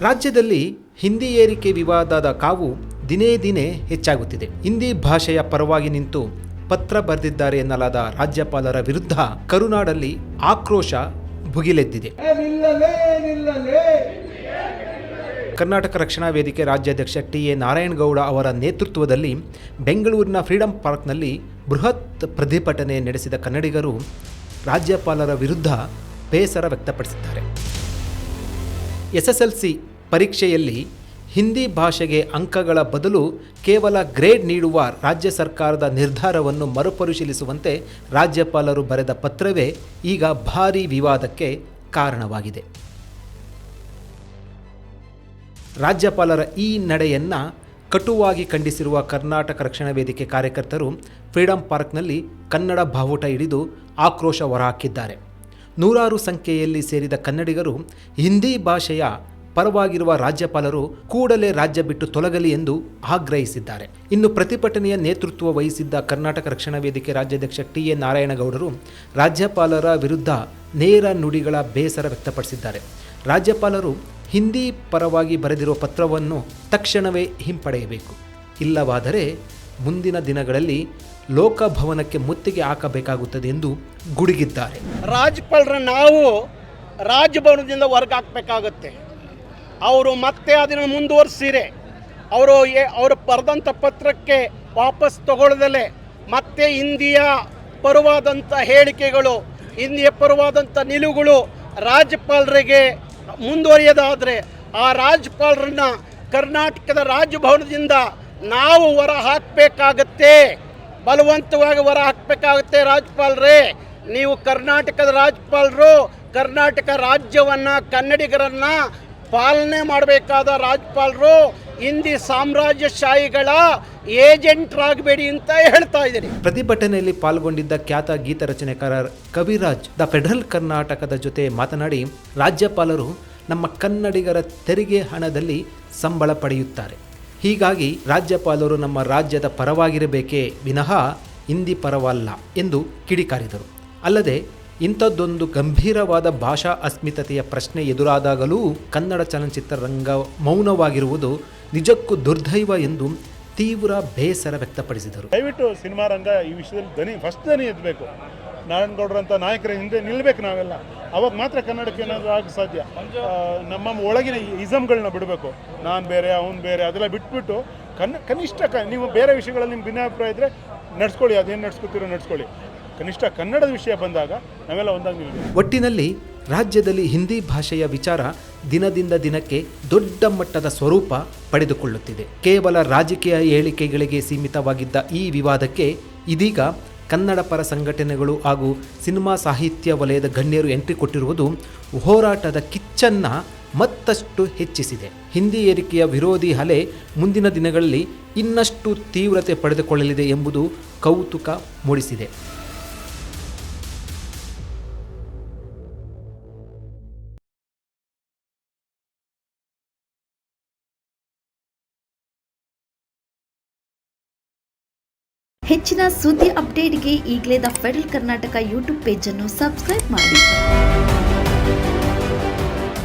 ರಾಜ್ಯದಲ್ಲಿ ಹಿಂದಿ ಏರಿಕೆ ವಿವಾದದ ಕಾವು ದಿನೇ ದಿನೇ ಹೆಚ್ಚಾಗುತ್ತಿದೆ. ಹಿಂದಿ ಭಾಷೆಯ ಪರವಾಗಿ ನಿಂತು ಪತ್ರ ಬರೆದಿದ್ದಾರೆ ಎನ್ನಲಾದ ರಾಜ್ಯಪಾಲರ ವಿರುದ್ಧ ಕರುನಾಡಲ್ಲಿ ಆಕ್ರೋಶ ಭುಗಿಲೆದ್ದಿದೆ. ಕರ್ನಾಟಕ ರಕ್ಷಣಾ ವೇದಿಕೆ ರಾಜ್ಯಾಧ್ಯಕ್ಷ ಟಿ.ಎ. ನಾರಾಯಣಗೌಡ ಅವರ ನೇತೃತ್ವದಲ್ಲಿ ಬೆಂಗಳೂರಿನ ಫ್ರೀಡಂ ಪಾರ್ಕ್ನಲ್ಲಿ ಬೃಹತ್ ಪ್ರತಿಭಟನೆ ನಡೆಸಿದ ಕನ್ನಡಿಗರು ರಾಜ್ಯಪಾಲರ ವಿರುದ್ಧ ಬೇಸರ ವ್ಯಕ್ತಪಡಿಸಿದ್ದಾರೆ. ಎಸ್ಎಸ್ಎಲ್ಸಿ ಪರೀಕ್ಷೆಯಲ್ಲಿ ಹಿಂದಿ ಭಾಷೆಗೆ ಅಂಕಗಳ ಬದಲು ಕೇವಲ ಗ್ರೇಡ್ ನೀಡುವ ರಾಜ್ಯ ಸರ್ಕಾರದ ನಿರ್ಧಾರವನ್ನು ಮರುಪರಿಶೀಲಿಸುವಂತೆ ರಾಜ್ಯಪಾಲರು ಬರೆದ ಪತ್ರವೇ ಈಗ ಭಾರೀ ವಿವಾದಕ್ಕೆ ಕಾರಣವಾಗಿದೆ. ರಾಜ್ಯಪಾಲರ ಈ ನಡೆಯನ್ನು ಕಟುವಾಗಿ ಖಂಡಿಸಿರುವ ಕರ್ನಾಟಕ ರಕ್ಷಣಾ ವೇದಿಕೆ ಕಾರ್ಯಕರ್ತರು ಫ್ರೀಡಂ ಪಾರ್ಕ್ನಲ್ಲಿ ಕನ್ನಡ ಬಾವುಟ ಹಿಡಿದು ಆಕ್ರೋಶ ಹೊರಹಾಕಿದ್ದಾರೆ. ನೂರಾರು ಸಂಖ್ಯೆಯಲ್ಲಿ ಸೇರಿದ ಕನ್ನಡಿಗರು ಹಿಂದಿ ಭಾಷೆಯ ಪರವಾಗಿರುವ ರಾಜ್ಯಪಾಲರು ಕೂಡಲೇ ರಾಜ್ಯ ಬಿಟ್ಟು ತೊಲಗಲಿ ಎಂದು ಆಗ್ರಹಿಸಿದ್ದಾರೆ. ಇನ್ನು ಪ್ರತಿಭಟನೆಯ ನೇತೃತ್ವ ವಹಿಸಿದ್ದ ಕರ್ನಾಟಕ ರಕ್ಷಣಾ ವೇದಿಕೆ ರಾಜ್ಯಾಧ್ಯಕ್ಷ ಟಿ.ಎ. ನಾರಾಯಣಗೌಡರು ರಾಜ್ಯಪಾಲರ ವಿರುದ್ಧ ನೇರ ನುಡಿಗಳ ಬೇಸರ ವ್ಯಕ್ತಪಡಿಸಿದ್ದಾರೆ. ರಾಜ್ಯಪಾಲರು ಹಿಂದಿ ಪರವಾಗಿ ಬರೆದಿರುವ ಪತ್ರವನ್ನು ತಕ್ಷಣವೇ ಹಿಂಪಡೆಯಬೇಕು, ಇಲ್ಲವಾದರೆ ಮುಂದಿನ ದಿನಗಳಲ್ಲಿ ಲೋಕಭವನಕ್ಕೆ ಮುತ್ತಿಗೆ ಹಾಕಬೇಕಾಗುತ್ತದೆ ಎಂದು ಗುಡುಗಿದ್ದಾರೆ. ರಾಜ್ಯಪಾಲರ ನಾವು ರಾಜಭವನದಿಂದ ಹೊರಗೆ ಹಾಕಬೇಕಾಗುತ್ತೆ. ಅವರು ಮತ್ತೆ ಅದನ್ನು ಮುಂದುವರಿಸಿರೆ ಅವರು ಬರೆದಂಥ ಪತ್ರಕ್ಕೆ ವಾಪಸ್ ತಗೊಳ್ಳದಲ್ಲೇ ಮತ್ತೆ ಹಿಂದಿಯ ಪರವಾದಂಥ ಹೇಳಿಕೆಗಳು, ಹಿಂದಿಯ ಪರವಾದಂಥ ನಿಲುವುಗಳು ರಾಜ್ಯಪಾಲರಿಗೆ ಮುಂದುವರಿಯೋದಾದರೆ ಆ ರಾಜ್ಯಪಾಲರನ್ನ ಕರ್ನಾಟಕದ ರಾಜಭವನದಿಂದ ನಾವು ಹೊರ ಹಾಕಬೇಕಾಗತ್ತೆ, ಬಲವಂತವಾಗಿ ಹೊರ ಹಾಕಬೇಕಾಗುತ್ತೆ. ರಾಜ್ಯಪಾಲರೇ, ನೀವು ಕರ್ನಾಟಕದ ರಾಜ್ಯಪಾಲರು, ಕರ್ನಾಟಕ ರಾಜ್ಯವನ್ನು ಕನ್ನಡಿಗರನ್ನು ಪಾಲನೆ ಮಾಡಬೇಕಾದ ರಾಜ್ಯಪಾಲರು ಹಿಂದಿ ಸಾಮ್ರಾಜ್ಯಶಾಹಿಗಳ ಏಜೆಂಟ್ರಾಗಬೇಡಿ ಅಂತ ಹೇಳ್ತಾ ಇದ್ದೀನಿ. ಪ್ರತಿಭಟನೆಯಲ್ಲಿ ಪಾಲ್ಗೊಂಡಿದ್ದ ಖ್ಯಾತ ಗೀತ ರಚನೆಕಾರ ಕವಿರಾಜ್ ದ ಫೆಡರಲ್ ಕರ್ನಾಟಕದ ಜೊತೆ ಮಾತನಾಡಿ, ರಾಜ್ಯಪಾಲರು ನಮ್ಮ ಕನ್ನಡಿಗರ ತೆರಿಗೆ ಹಣದಲ್ಲಿ ಸಂಬಳ ಪಡೆಯುತ್ತಾರೆ. ಹೀಗಾಗಿ ರಾಜ್ಯಪಾಲರು ನಮ್ಮ ರಾಜ್ಯದ ಪರವಾಗಿರಬೇಕೇ ವಿನಃ ಹಿಂದಿ ಪರವಲ್ಲ ಎಂದು ಕಿಡಿಕಾರಿದರು. ಅಲ್ಲದೆ ಇಂಥದ್ದೊಂದು ಗಂಭೀರವಾದ ಭಾಷಾ ಅಸ್ಮಿತೆಯ ಪ್ರಶ್ನೆ ಎದುರಾದಾಗಲೂ ಕನ್ನಡ ಚಲನಚಿತ್ರರಂಗ ಮೌನವಾಗಿರುವುದು ನಿಜಕ್ಕೂ ದುರ್ದೈವ ಎಂದು ತೀವ್ರ ಬೇಸರ ವ್ಯಕ್ತಪಡಿಸಿದರು. ದಯವಿಟ್ಟು ಸಿನಿಮಾ ರಂಗ ಈ ವಿಷಯದಲ್ಲಿ ಫಸ್ಟ್ ದನಿ ಎತ್ತಬೇಕು. ನಾರಾಯಣಗೌಡರಂಥ ನಾಯಕರ ಹಿಂದೆ ನಿಲ್ಲಬೇಕು ನಾವೆಲ್ಲ. ಅವಾಗ ಮಾತ್ರ ಕನ್ನಡಕ್ಕೆ ಏನಾದರೂ ಆಗ ಸಾಧ್ಯ. ನಮ್ಮ ಒಳಗಿನ ಇಸಮ್ಗಳನ್ನ ಬಿಡಬೇಕು. ನಾನು ಬೇರೆ, ಅವನು ಬೇರೆ, ಅದೆಲ್ಲ ಬಿಟ್ಬಿಟ್ಟು ಕನಿಷ್ಠ ನೀವು ಬೇರೆ ವಿಷಯಗಳಲ್ಲಿ ನಿಮ್ಮ ಭಿನ್ನಾಭಿಪ್ರಾಯ ಇದ್ದರೆ ನಡ್ಸ್ಕೊಳ್ಳಿ, ಅದೇನು ನಡ್ಸ್ಕೊತೀರೋ ನಡ್ಸ್ಕೊಳ್ಳಿ. ಕನಿಷ್ಠ ಕನ್ನಡದ ವಿಷಯ ಬಂದಾಗ ನಾವೆಲ್ಲ ಒಂದಾಗಿ ನಿಲ್ಬೇಕು. ಒಟ್ಟಿನಲ್ಲಿ ರಾಜ್ಯದಲ್ಲಿ ಹಿಂದಿ ಭಾಷೆಯ ವಿಚಾರ ದಿನದಿಂದ ದಿನಕ್ಕೆ ದೊಡ್ಡ ಮಟ್ಟದ ಸ್ವರೂಪ ಪಡೆದುಕೊಳ್ಳುತ್ತಿದೆ. ಕೇವಲ ರಾಜಕೀಯ ಹೇಳಿಕೆಗಳಿಗೆ ಸೀಮಿತವಾಗಿದ್ದ ಈ ವಿವಾದಕ್ಕೆ ಇದೀಗ ಕನ್ನಡ ಪರ ಸಂಘಟನೆಗಳು ಹಾಗೂ ಸಿನಿಮಾ ಸಾಹಿತ್ಯ ವಲಯದ ಗಣ್ಯರು ಎಂಟ್ರಿ ಕೊಟ್ಟಿರುವುದು ಹೋರಾಟದ ಕಿಚ್ಚನ್ನು ಮತ್ತಷ್ಟು ಹೆಚ್ಚಿಸಿದೆ. ಹಿಂದಿ ಏರಿಕೆಯ ವಿರೋಧಿ ಅಲೆ ಮುಂದಿನ ದಿನಗಳಲ್ಲಿ ಇನ್ನಷ್ಟು ತೀವ್ರತೆ ಪಡೆದುಕೊಳ್ಳಲಿದೆ ಎಂಬುದು ಕೌತುಕ ಮೂಡಿಸಿದೆ. ಹೆಚ್ಚಿನ ಸುದ್ದಿ ಅಪ್ಡೇಟ್ಗೆ ಈಗಲೇ ದ ಫೆಡರಲ್ ಕರ್ನಾಟಕ ಯೂಟ್ಯೂಬ್ ಪೇಜನ್ನು ಸಬ್ಸ್ಕ್ರೈಬ್ ಮಾಡಿ.